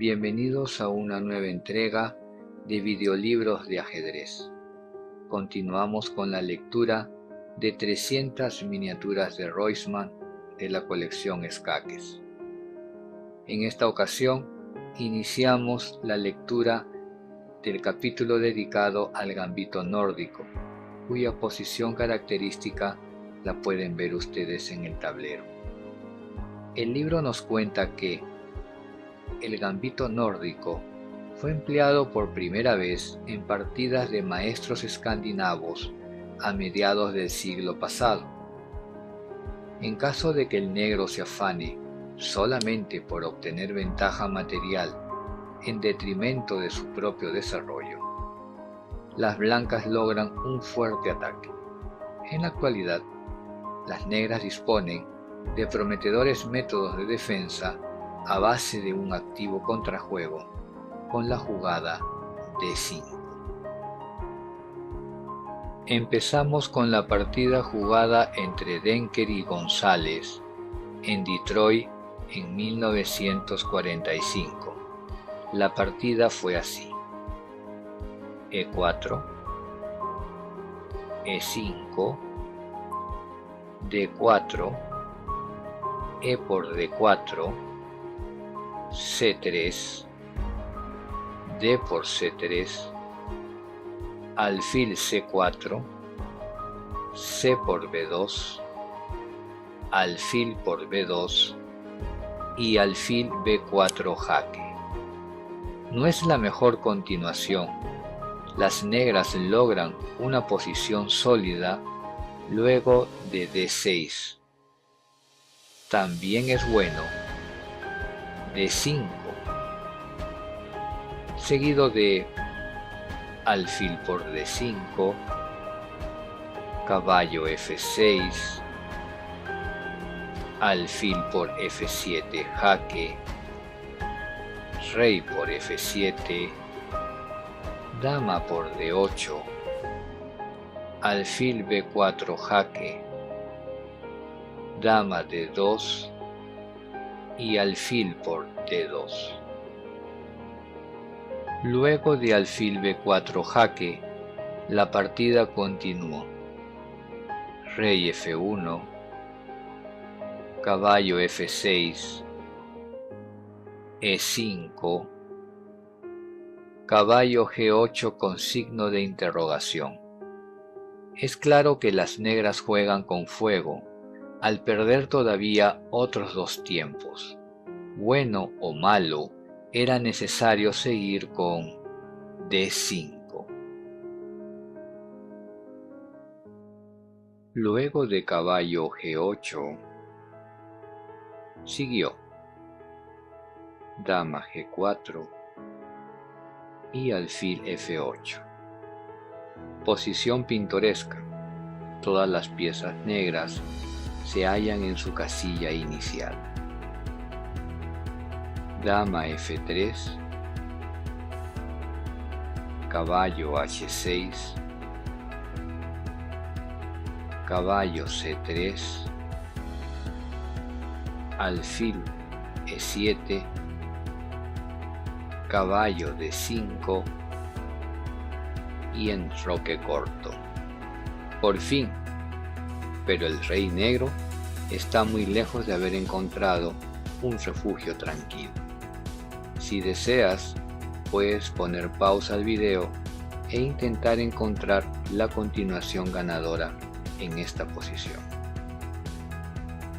Bienvenidos a una nueva entrega de videolibros de ajedrez. Continuamos con la lectura de 300 miniaturas de Roisman de la colección Escaques. En esta ocasión iniciamos la lectura del capítulo dedicado al gambito nórdico, cuya posición característica la pueden ver ustedes en el tablero. El libro nos cuenta que el gambito nórdico fue empleado por primera vez en partidas de maestros escandinavos a mediados del siglo pasado. En caso de que el negro se afane solamente por obtener ventaja material en detrimento de su propio desarrollo, las blancas logran un fuerte ataque. En la actualidad, las negras disponen de prometedores métodos de defensa a base de un activo contrajuego con la jugada D5. Empezamos con la partida jugada entre Denker y González en Detroit en 1945. La partida fue así: E4, E5, D4, E por D4, C3, D por C3, alfil C4, C por B2, alfil por B2 y alfil B4 jaque. No es la mejor continuación. Las negras logran una posición sólida luego de D6. También es bueno D5, seguido de alfil por D5, caballo F6, alfil por F7 jaque, rey por F7, dama por D8, alfil B4 jaque, dama D2 y alfil por D2. Luego de alfil B4 jaque, la partida continuó. Rey F1, caballo F6, E5, caballo G8 con signo de interrogación. Es claro que las negras juegan con fuego, al perder todavía otros dos tiempos. Bueno o malo, era necesario seguir con D5. Luego de caballo G8, siguió dama G4 y alfil F8. Posición pintoresca. Todas las piezas negras se hallan en su casilla inicial. Dama F3, caballo H6, caballo C3, alfil E7, caballo D5 y enroque corto. Por fin, pero el rey negro está muy lejos de haber encontrado un refugio tranquilo. Si deseas, puedes poner pausa al video e intentar encontrar la continuación ganadora en esta posición.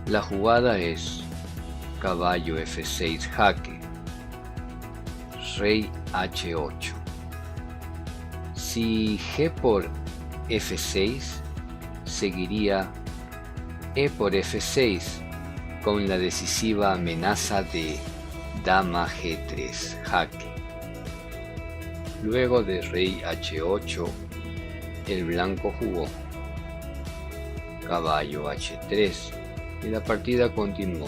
La jugada es caballo F6 jaque, rey H8. Si G por F6, seguiría E por F6 con la decisiva amenaza de dama G3 jaque. Luego de rey H8, el blanco jugó caballo H3 y la partida continuó.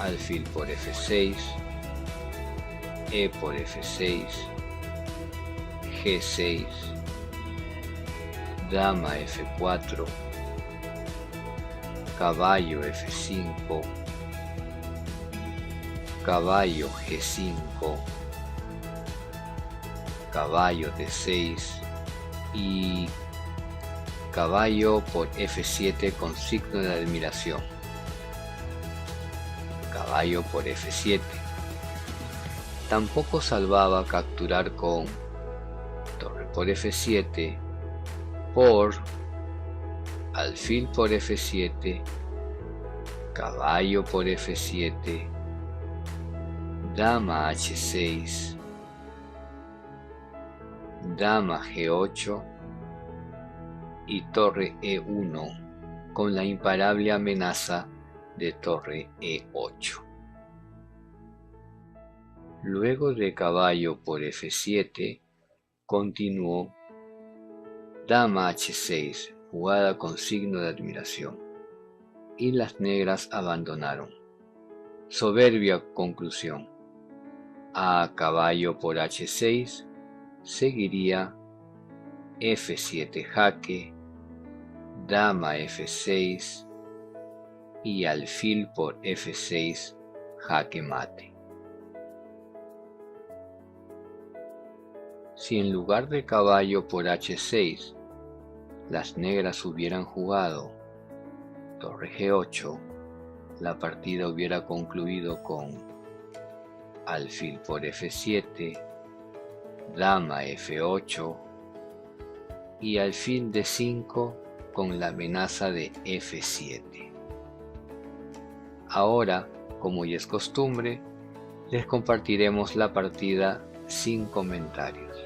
Alfil por F6, E por F6, G6, dama F4, caballo F5, caballo G5, caballo D6 y caballo por F7 con signo de admiración. Caballo por F7. Tampoco salvaba capturar con torre por F7, por alfil por F7, caballo por F7, dama H6, dama G8 y torre E1 con la imparable amenaza de torre E8. Luego de caballo por F7, continuó dama H6, jugada con signo de admiración, y las negras abandonaron. Soberbia conclusión. A caballo por H6 seguiría F7 jaque, dama F6 y alfil por F6 jaque mate. Si en lugar de caballo por H6 las negras hubieran jugado torre G8, la partida hubiera concluido con alfil por F7, dama F8 y alfil D5 con la amenaza de F7. Ahora, como ya es costumbre, les compartiremos la partida sin comentarios.